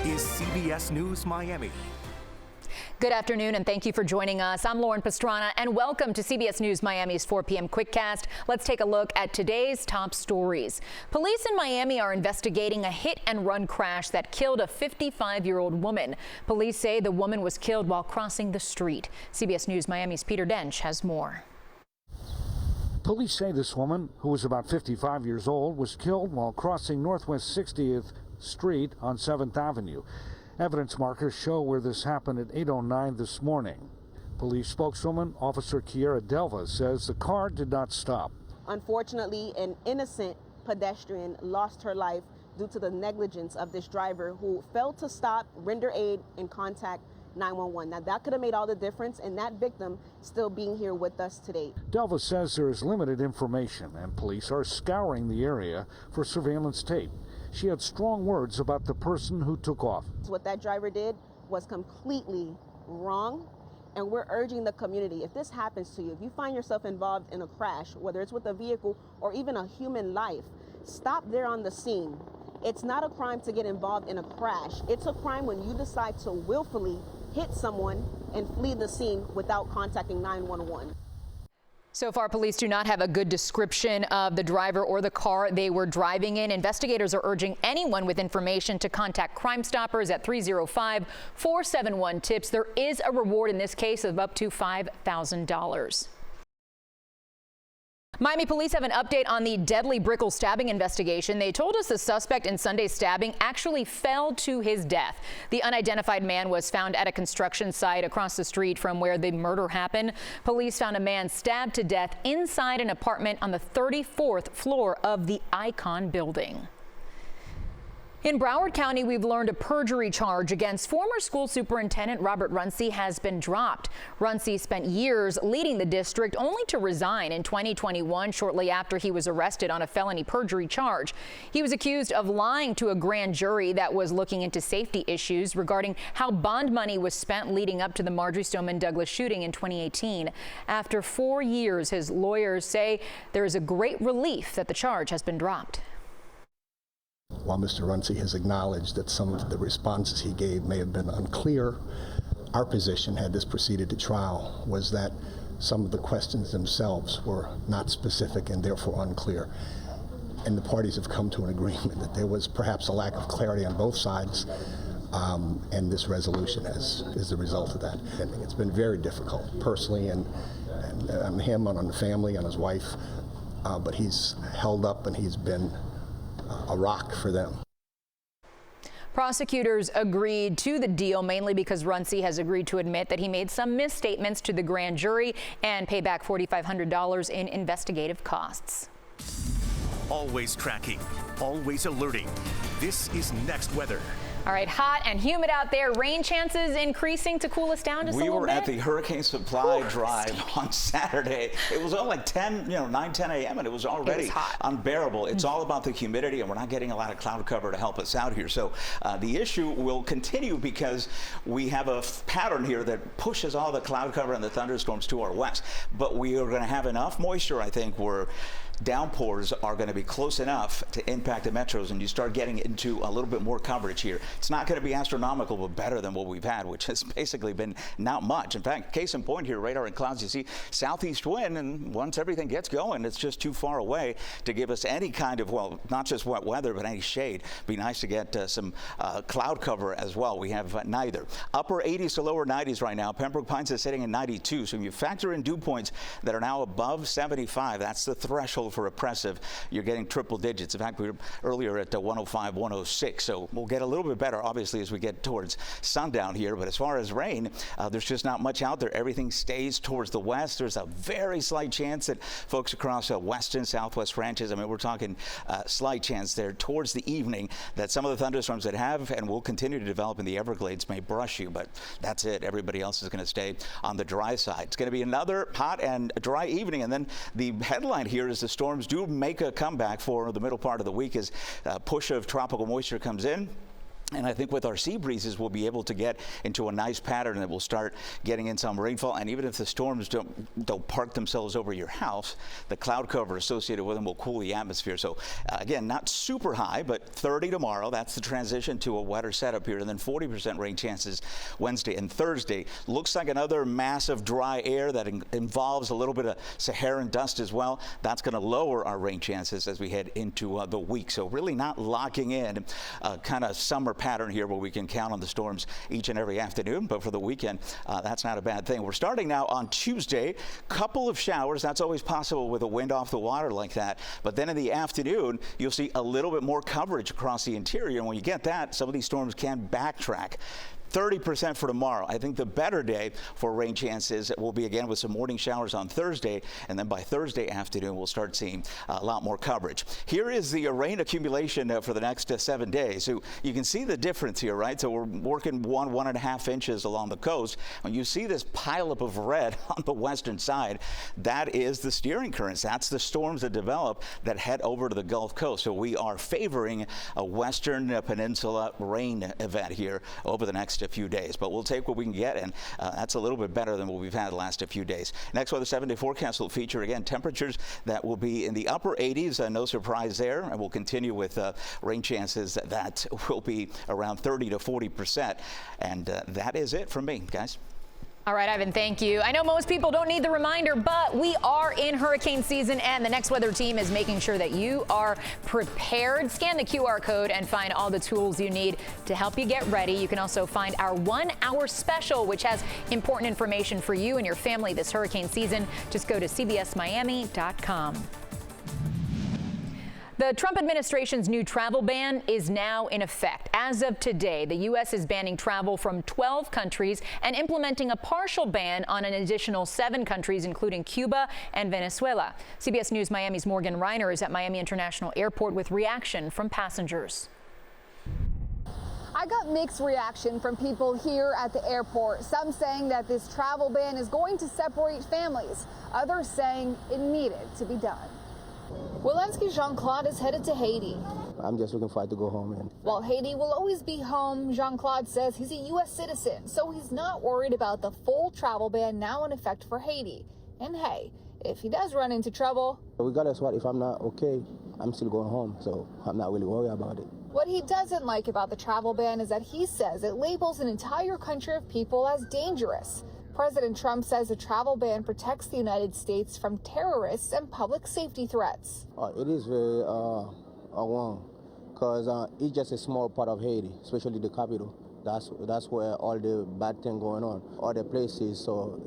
is CBS News Miami. Good afternoon and thank you for joining us. I'm Lauren Pastrana and welcome to CBS News Miami's 4 p.m. Quickcast. Let's take a look at today's top stories. Police in Miami are investigating a hit-and-run crash that killed a 55-year-old woman. Police say the woman was killed while crossing the street. CBS News Miami's Peter Dench has more. Police say this woman, who was about 55 years old, was killed while crossing Northwest 60th Street on 7th Avenue. Evidence markers show where this happened at 8:09 this morning. Police spokeswoman Officer Kiera Delva says the car did not stop. Unfortunately, an innocent pedestrian lost her life due to the negligence of this driver who failed to stop, render aid, and contact 911. Now, that could have made all the difference, and that victim still being here with us today. Delva says there is limited information, and police are scouring the area for surveillance tape. She had strong words about the person who took off. What that driver did was completely wrong, and we're urging the community, if this happens to you, if you find yourself involved in a crash, whether it's with a vehicle or even a human life, stop there on the scene. It's not a crime to get involved in a crash. It's a crime when you decide to willfully hit someone and flee the scene without contacting 911. So far, police do not have a good description of the driver or the car they were driving in. Investigators are urging anyone with information to contact Crime Stoppers at 305-471-TIPS. There is a reward in this case of up to $5,000. Miami police have an update on the deadly Brickell stabbing investigation. They told us the suspect in Sunday's stabbing actually fell to his death. The unidentified man was found at a construction site across the street from where the murder happened. Police found a man stabbed to death inside an apartment on the 34th floor of the Icon building. In Broward County, we've learned a perjury charge against former school superintendent Robert Runcie has been dropped. Runcie spent years leading the district only to resign in 2021 shortly after he was arrested on a felony perjury charge. He was accused of lying to a grand jury that was looking into safety issues regarding how bond money was spent leading up to the Marjory Stoneman Douglas shooting in 2018. After 4 years, his lawyers say there is a great relief that the charge has been dropped. While Mr. Runcie has acknowledged that some of the responses he gave may have been unclear, our position, had this proceeded to trial, was that some of the questions themselves were not specific and therefore unclear. And the parties have come to an agreement that there was perhaps a lack of clarity on both sides, and this resolution is the result of that. And it's been very difficult personally and on him and on the family, on his wife, but he's held up and he's been a rock for them. Prosecutors agreed to the deal mainly because Runcie has agreed to admit that he made some misstatements to the grand jury and pay back $4,500 in investigative costs. Always tracking, always alerting. This is Next Weather. All right, hot and humid out there. Rain chances increasing to cool us down just a little bit. We were at the Hurricane Supply Drive on Saturday. It was only like 9, 10 a.m. and it was already unbearable. It's all about the humidity, and we're not getting a lot of cloud cover to help us out here. So the issue will continue because we have a pattern here that pushes all the cloud cover and the thunderstorms to our west. But we are going to have enough moisture, I think, where downpours are going to be close enough to impact the metros, and you start getting into a little bit more coverage here. It's not going to be astronomical, but better than what we've had, which has basically been not much. In fact, case in point here, radar and clouds, you see southeast wind, and once everything gets going, it's just too far away to give us any kind of, well, not just wet weather, but any shade. Be nice to get some cloud cover as well. We have neither. Upper 80s to lower 90s right now. Pembroke Pines is sitting at 92, so if you factor in dew points that are now above 75, that's the threshold for oppressive. You're getting triple digits. In fact, we were earlier at 105, 106, so we'll get a little bit better, obviously, as we get towards sundown here. But as far as rain, there's just not much out there. Everything stays towards the west. There's a very slight chance that folks across west and southwest ranches, I mean, we're talking slight chance there towards the evening that some of the thunderstorms that have and will continue to develop in the Everglades may brush you, but that's it. Everybody else is going to stay on the dry side. It's going to be another hot and dry evening, and then the headline here is the storms do make a comeback for the middle part of the week as a push of tropical moisture comes in. And I think with our sea breezes, we'll be able to get into a nice pattern that will start getting in some rainfall. And even if the storms don't park themselves over your house, the cloud cover associated with them will cool the atmosphere. So again, not super high, but 30 tomorrow. That's the transition to a wetter setup here. And then 40% rain chances Wednesday and Thursday. Looks like another massive dry air that involves a little bit of Saharan dust as well. That's going to lower our rain chances as we head into the week. So really not locking in kind of summer pattern here where we can count on the storms each and every afternoon, but for the weekend, that's not a bad thing. We're starting now on Tuesday. Couple of showers. That's always possible with a wind off the water like that. But then in the afternoon, you'll see a little bit more coverage across the interior. And when you get that, some of these storms can backtrack. 30% for tomorrow. I think the better day for rain chances will be again with some morning showers on Thursday, and then by Thursday afternoon we'll start seeing a lot more coverage. Here is the rain accumulation for the next 7 days. So you can see the difference here, right? So we're working 1.5 inches along the coast. When you see this pileup of red on the western side, that is the steering currents. That's the storms that develop that head over to the Gulf Coast. So we are favoring a western peninsula rain event here over the next few days, but we'll take what we can get, and that's a little bit better than what we've had the last few days. Next weather 7-day forecast will feature again temperatures that will be in the upper 80s, no surprise there, and we'll continue with rain chances that will be around 30 to 40%, and that is it from me, guys. All right, Ivan, thank you. I know most people don't need the reminder, but we are in hurricane season, and the Next Weather team is making sure that you are prepared. Scan the QR code and find all the tools you need to help you get ready. You can also find our 1-hour special, which has important information for you and your family this hurricane season. Just go to cbsmiami.com. The Trump administration's new travel ban is now in effect. As of today, the U.S. is banning travel from 12 countries and implementing a partial ban on an additional 7 countries, including Cuba and Venezuela. CBS News Miami's Morgan Reiner is at Miami International Airport with reaction from passengers. I got mixed reaction from people here at the airport. Some saying that this travel ban is going to separate families. Others saying it needed to be done. Walensky Jean-Claude is headed to Haiti. I'm just looking forward to go home. And while Haiti will always be home, Jean-Claude says he's a U.S. citizen, so he's not worried about the full travel ban now in effect for Haiti. And hey, if he does run into trouble, regardless what, if I'm not okay, I'm still going home, so I'm not really worried about it. What he doesn't like about the travel ban is that he says it labels an entire country of people as dangerous. President Trump says the travel ban protects the United States from terrorists and public safety threats. It is very wrong, because it's just a small part of Haiti, especially the capital. That's where all the bad things going on, other places, so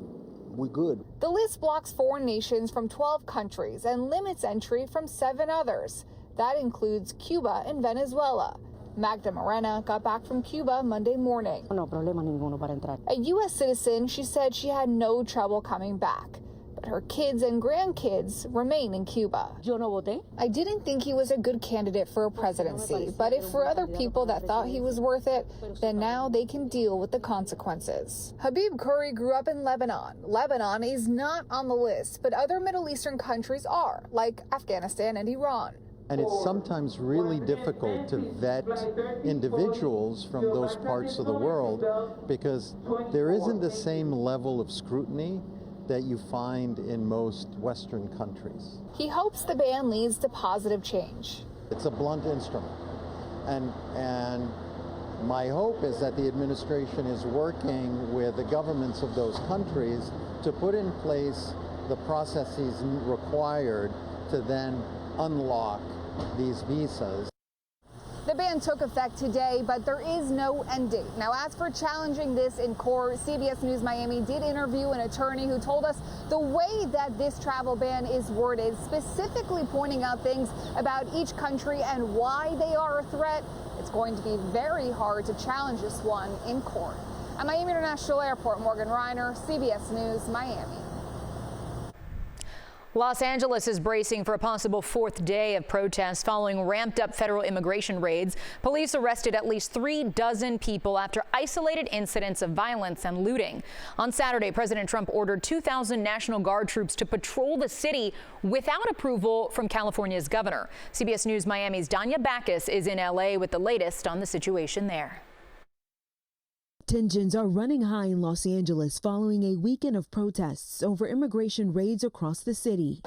we're good. The list blocks foreign nations from 12 countries and limits entry from 7 others. That includes Cuba and Venezuela. Magda Morena got back from Cuba Monday morning. No problema ninguno para entrar. A U.S. citizen, she said she had no trouble coming back. But her kids and grandkids remain in Cuba. Yo no voté. I didn't think he was a good candidate for a presidency, but if for other people that thought he was worth it, then now they can deal with the consequences. Habib Khoury grew up in Lebanon. Lebanon is not on the list, but other Middle Eastern countries are, like Afghanistan and Iran. And it's sometimes really difficult to vet individuals from those parts of the world because there isn't the same level of scrutiny that you find in most Western countries. He hopes the ban leads to positive change. It's a blunt instrument. And my hope is that the administration is working with the governments of those countries to put in place the processes required to then unlock these visas. The ban took effect today, but there is no end date. Now, as for challenging this in court, CBS News Miami did interview an attorney who told us the way that this travel ban is worded, specifically pointing out things about each country and why they are a threat, it's going to be very hard to challenge this one in court. At Miami International Airport, Morgan Reiner, CBS News, Miami. Los Angeles is bracing for a possible fourth day of protests following ramped-up federal immigration raids. Police arrested at least 36 people after isolated incidents of violence and looting. On Saturday, President Trump ordered 2,000 National Guard troops to patrol the city without approval from California's governor. CBS News Miami's Danya Backus is in L.A. with the latest on the situation there. Tensions are running high in Los Angeles following a weekend of protests over immigration raids across the city.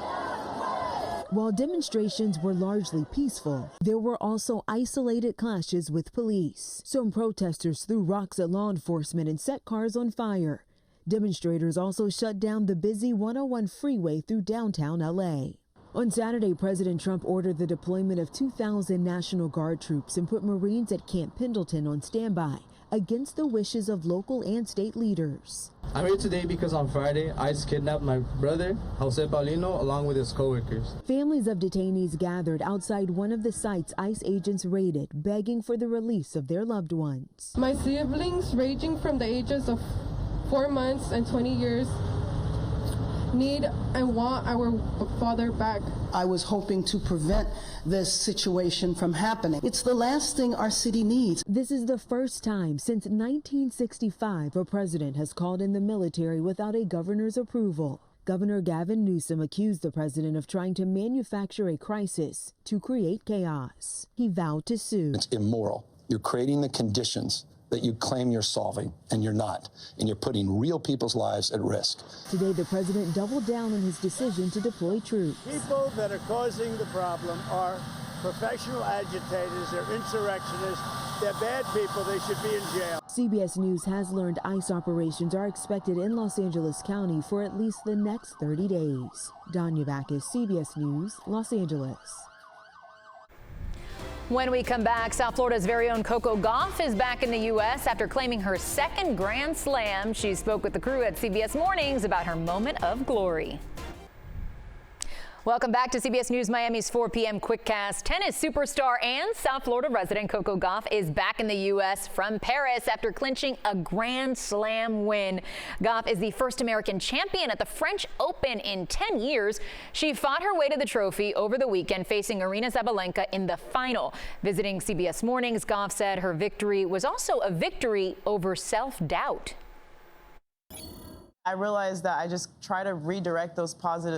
While demonstrations were largely peaceful, there were also isolated clashes with police. Some protesters threw rocks at law enforcement and set cars on fire. Demonstrators also shut down the busy 101 freeway through downtown LA. On Saturday, President Trump ordered the deployment of 2,000 National Guard troops and put Marines at Camp Pendleton on standby, against the wishes of local and state leaders. I'm here today because on Friday, ICE kidnapped my brother, Jose Paulino, along with his co-workers. Families of detainees gathered outside one of the sites ICE agents raided, begging for the release of their loved ones. My siblings, ranging from the ages of 4 months and 20 years, need and want our father back. I was hoping to prevent this situation from happening. It's the last thing our city needs. This is the first time since 1965 a president has called in the military without a governor's approval. Governor Gavin Newsom accused the president of trying to manufacture a crisis to create chaos. He vowed to sue. It's immoral. You're creating the conditions that you claim you're solving, and you're not. And you're putting real people's lives at risk. Today, the president doubled down on his decision to deploy troops. People that are causing the problem are professional agitators, they're insurrectionists, they're bad people, they should be in jail. CBS News has learned ICE operations are expected in Los Angeles County for at least the next 30 days. Danya Backus, CBS News, Los Angeles. When we come back, South Florida's very own Coco Gauff is back in the U.S. after claiming her second Grand Slam. She spoke with the crew at CBS Mornings about her moment of glory. Welcome back to CBS News Miami's 4 p.m. Quickcast. Tennis superstar and South Florida resident Coco Gauff is back in the U.S. from Paris after clinching a Grand Slam win. Gauff is the first American champion at the French Open in 10 years. She fought her way to the trophy over the weekend, facing Aryna Sabalenka in the final. Visiting CBS Mornings, Gauff said her victory was also a victory over self-doubt. I realized that I just try to redirect those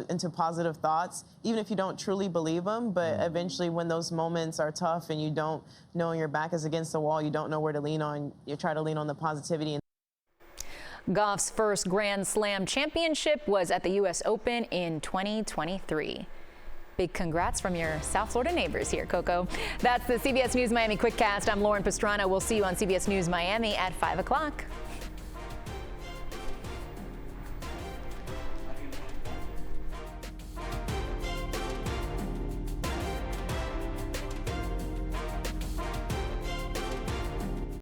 into positive thoughts, even if you don't truly believe them. But eventually, when those moments are tough and you don't know your back is against the wall, you don't know where to lean on, you try to lean on the positivity. Gauff's first Grand Slam championship was at the U.S. Open in 2023. Big congrats from your South Florida neighbors here, Coco. That's the CBS News Miami Quickcast. I'm Lauren Pastrana. We'll see you on CBS News Miami at 5 o'clock.